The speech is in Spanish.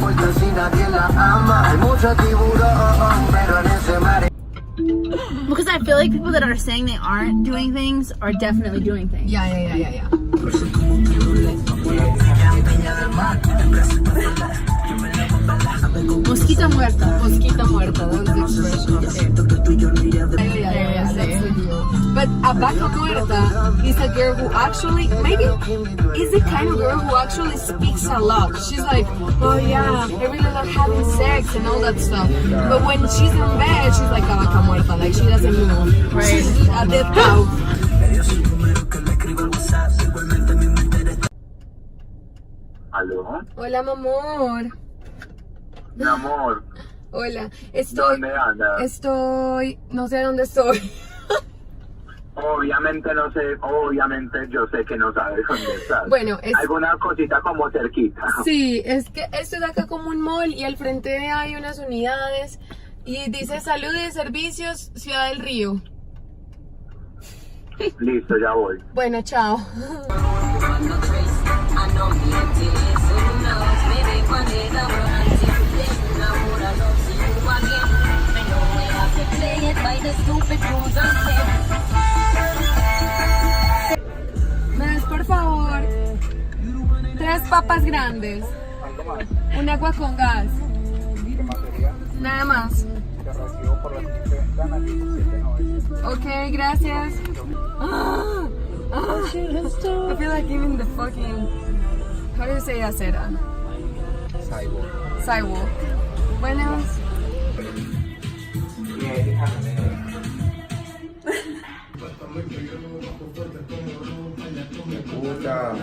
vuelta si nadie la ama. Hay mucho tiburón, pero en ese mar. Because I feel like people that are saying they aren't doing things are definitely doing things. Yeah. Mosquita muerta. Mosquita muerta, that's the expression. Yeah, that's the deal. But a vaca muerta is a girl who actually, maybe, is the kind of girl who actually speaks a lot. She's like, oh yeah, I really love having sex and all that stuff. But when she's in bed, she's like a vaca muerta, like she doesn't move. Right. She's a dead cow. ¿Aló? Hola, mi amor. Mi amor, Hola, ¿dónde andas? no sé dónde estoy. Obviamente no sé, obviamente yo sé que no sabes dónde estás. Bueno, Alguna cosita como cerquita. Sí, es que esto es acá como un mall y al frente hay unas unidades y dice salud y servicios Ciudad del Río. Listo, ya voy. Bueno, chao. ¿Me das por favor 3 papas grandes? ¿Algo más? Un agua con gas. ¿Qué más sería? Nada más. Te recibo por la siguiente ventana, 17.900. Ok, gracias. I feel like giving the fucking... How do you say acera? Sidewalk. Buenas. Puta.